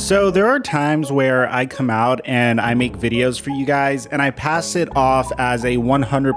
So there are times where I come out and I make videos for you guys and I pass it off as a 100%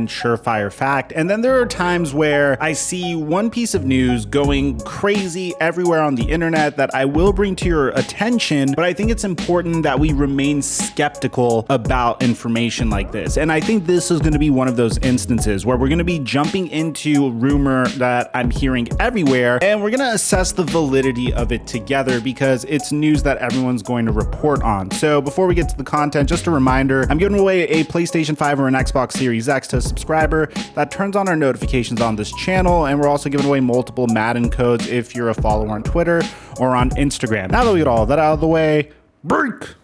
surefire fact. And then there are times where I see one piece of news going crazy everywhere on the internet that I will bring to your attention, but I think it's important that we remain skeptical about information like this. And I think this is going to be one of those instances where we're going to be jumping into a rumor that I'm hearing everywhere, and we're going to assess the validity of it together because it's news that everyone's going to report on. So before we get to the content, just a reminder, I'm giving away a PlayStation 5 or an Xbox Series X to a subscriber that turns on our notifications on this channel, and we're also giving away multiple Madden codes if you're a follower on Twitter or on Instagram. Now that we get all that out of the way, break!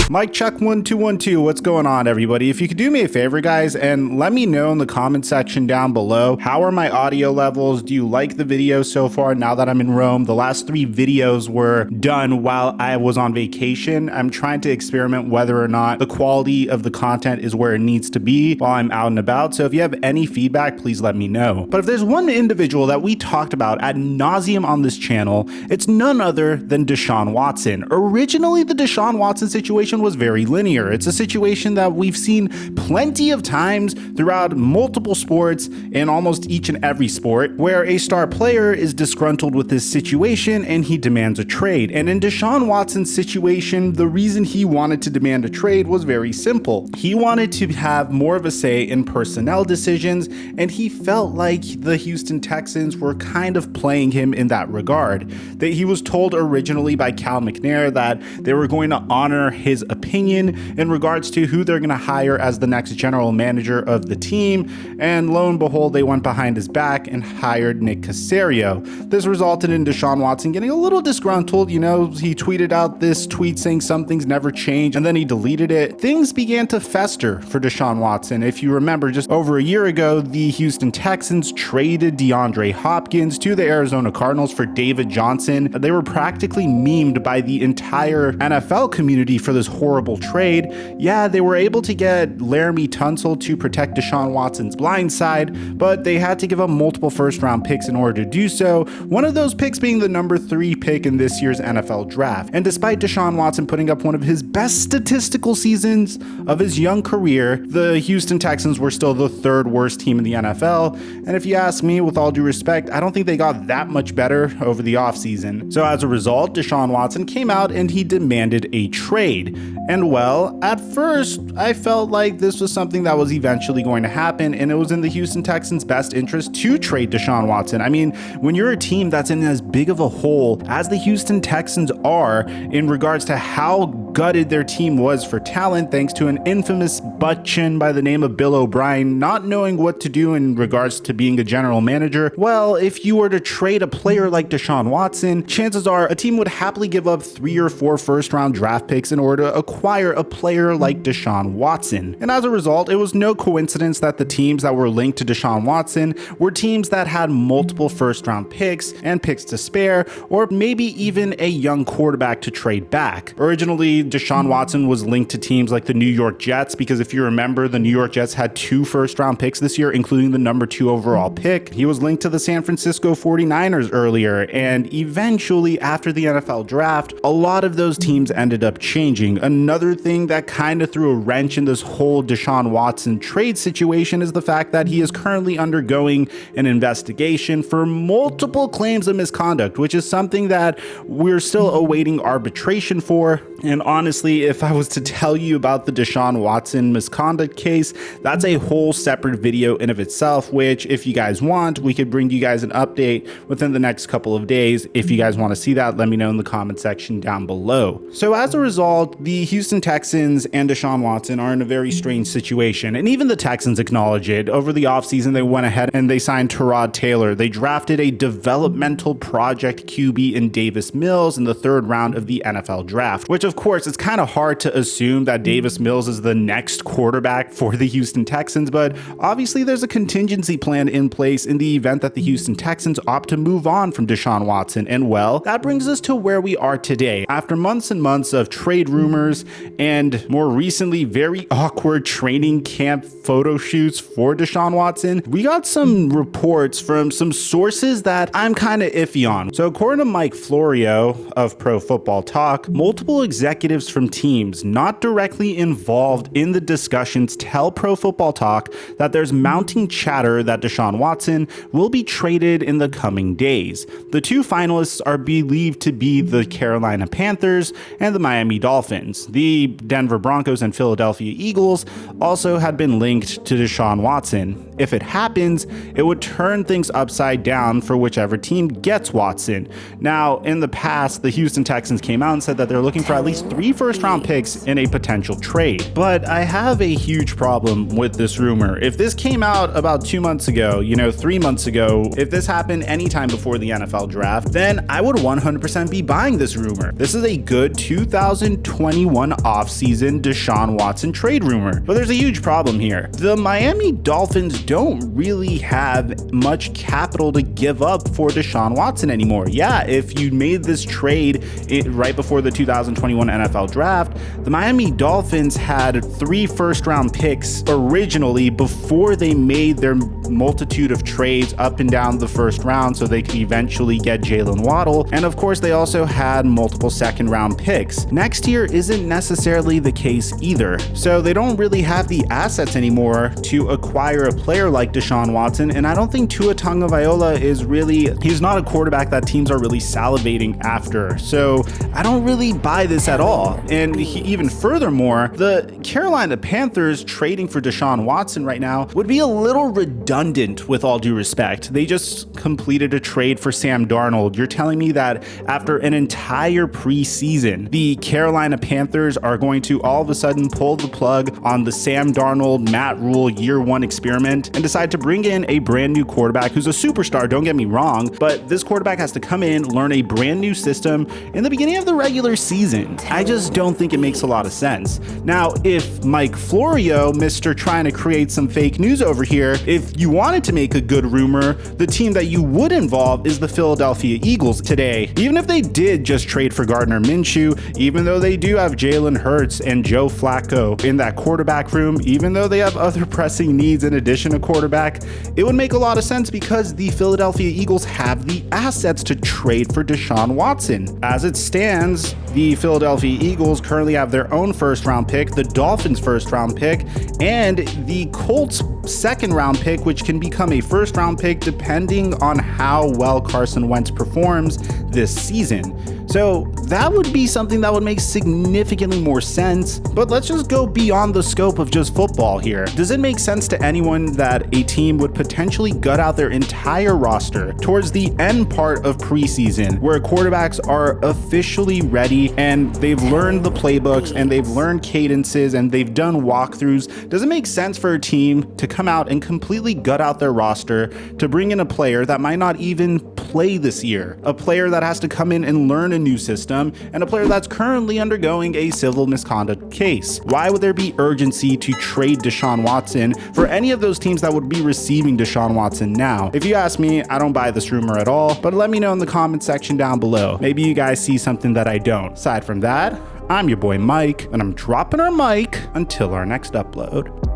Mike check 1212. What's going on, everybody? If you could do me a favor, guys, and let me know in the comment section down below, how are my audio levels? Do you like the video so far now that I'm in Rome? The last 3 videos were done while I was on vacation. I'm trying to experiment whether or not the quality of the content is where it needs to be while I'm out and about. So if you have any feedback, please let me know. But if there's one individual that we talked about ad nauseum on this channel, it's none other than Deshaun Watson. Originally, the Deshaun Watson situation was very linear. It's a situation that we've seen plenty of times throughout multiple sports in almost each and every sport, where a star player is disgruntled with this situation and he demands a trade. And in Deshaun Watson's situation, the reason he wanted to demand a trade was very simple. He wanted to have more of a say in personnel decisions, and he felt like the Houston Texans were kind of playing him in that regard. That he was told originally by Cal McNair that they were going to honor his opinion in regards to who they're going to hire as the next general manager of the team, and lo and behold, they went behind his back and hired Nick Caserio. This resulted in Deshaun Watson getting a little disgruntled. You know, he tweeted out this tweet saying something's never changed, and then he deleted it. Things began to fester for Deshaun Watson. If you remember, just over a year ago, the Houston Texans traded DeAndre Hopkins to the Arizona Cardinals for David Johnson. They were practically memed by the entire NFL community for this horrible trade. Yeah, they were able to get Laramie Tunsil to protect Deshaun Watson's blind side, but they had to give up multiple first-round picks in order to do so, one of those picks being the number 3 pick in this year's NFL draft. And despite Deshaun Watson putting up one of his best statistical seasons of his young career, the Houston Texans were still the 3rd worst team in the NFL. And if you ask me, with all due respect, I don't think they got that much better over the offseason. So as a result, Deshaun Watson came out and he demanded a trade. And well, at first, I felt like this was something that was eventually going to happen, and it was in the Houston Texans' best interest to trade Deshaun Watson. I mean, when you're a team that's in as big of a hole as the Houston Texans are in regards to how gutted their team was for talent, thanks to an infamous butt chin by the name of Bill O'Brien not knowing what to do in regards to being a general manager, well, if you were to trade a player like Deshaun Watson, chances are a team would happily give up 3 or 4 first-round draft picks in order to acquire a player like Deshaun Watson. And as a result, it was no coincidence that the teams that were linked to Deshaun Watson were teams that had multiple first-round picks and picks to spare, or maybe even a young quarterback to trade back. Originally, Deshaun Watson was linked to teams like the New York Jets, because if you remember, the New York Jets had 2 first-round picks this year, including the number 2 overall pick. He was linked to the San Francisco 49ers earlier, and eventually, after the NFL draft, a lot of those teams ended up changing. Another thing that kind of threw a wrench in this whole Deshaun Watson trade situation is the fact that he is currently undergoing an investigation for multiple claims of misconduct, which is something that we're still awaiting arbitration for. And honestly, if I was to tell you about the Deshaun Watson misconduct case, that's a whole separate video in of itself, which if you guys want, we could bring you guys an update within the next couple of days. If you guys want to see that, let me know in the comment section down below. So as a result, the Houston Texans and Deshaun Watson are in a very strange situation, and even the Texans acknowledge it. Over the offseason, they went ahead and they signed Tyrod Taylor. They drafted a developmental project QB in Davis Mills in the 3rd round of the NFL draft, which of course course, it's kind of hard to assume that Davis Mills is the next quarterback for the Houston Texans, but obviously there's a contingency plan in place in the event that the Houston Texans opt to move on from Deshaun Watson. And well, that brings us to where we are today. After months and months of trade rumors and more recently very awkward training camp photo shoots for Deshaun Watson, we got some reports from some sources that I'm kind of iffy on. So according to Mike Florio of Pro Football Talk, multiple executives from teams not directly involved in the discussions tell Pro Football Talk that there's mounting chatter that Deshaun Watson will be traded in the coming days. The two finalists are believed to be the Carolina Panthers and the Miami Dolphins. The Denver Broncos and Philadelphia Eagles also had been linked to Deshaun Watson. If it happens, it would turn things upside down for whichever team gets Watson. Now, in the past, the Houston Texans came out and said that they're looking for at least 3 first-round picks in a potential trade. But I have a huge problem with this rumor. If this came out about 2 months ago, 3 months ago, if this happened anytime before the NFL draft, then I would 100% be buying this rumor. This is a good 2021 offseason Deshaun Watson trade rumor. But there's a huge problem here. The Miami Dolphins don't really have much capital to give up for Deshaun Watson anymore. Yeah, if you made this trade right before the 2021 NFL draft, the Miami Dolphins had 3 first-round picks originally before they made their multitude of trades up and down the first round so they could eventually get Jalen Waddle. And of course, they also had multiple second-round picks. Next year isn't necessarily the case either. So they don't really have the assets anymore to acquire a player like Deshaun Watson. And I don't think Tua Tagovailoa he's not a quarterback that teams are really salivating after. So I don't really buy this at all. And even furthermore, the Carolina Panthers trading for Deshaun Watson right now would be a little redundant with all due respect. They just completed a trade for Sam Darnold. You're telling me that after an entire preseason, the Carolina Panthers are going to all of a sudden pull the plug on the Sam Darnold, Matt Rule year 1 experiment and decide to bring in a brand new quarterback who's a superstar, don't get me wrong, but this quarterback has to come in, learn a brand new system in the beginning of the regular season. I just don't think it makes a lot of sense. Now, if Mike Florio, Mr. trying to create some fake news over here, if you wanted to make a good rumor, the team that you would involve is the Philadelphia Eagles today. Even if they did just trade for Gardner Minshew, even though they do have Jalen Hurts and Joe Flacco in that quarterback room, even though they have other pressing needs in addition to quarterback, it would make a lot of sense because the Philadelphia Eagles have the assets to trade for Deshaun Watson. As it stands, the Philadelphia Eagles currently have their own first-round pick, the Dolphins' first-round pick, and the Colts' second-round pick, which can become a first-round pick depending on how well Carson Wentz performs this season. So that would be something that would make significantly more sense, but let's just go beyond the scope of just football here. Does it make sense to anyone that a team would potentially gut out their entire roster towards the end part of preseason, where quarterbacks are officially ready and they've learned the playbooks and they've learned cadences and they've done walkthroughs? Does it make sense for a team to come out and completely gut out their roster to bring in a player that might not even play this year, a player that has to come in and learn a new system, and a player that's currently undergoing a civil misconduct case? Why would there be urgency to trade Deshaun Watson for any of those teams that would be receiving Deshaun Watson now? If you ask me, I don't buy this rumor at all, but let me know in the comment section down below. Maybe you guys see something that I don't. Aside from that, I'm your boy Mike, and I'm dropping our mic until our next upload.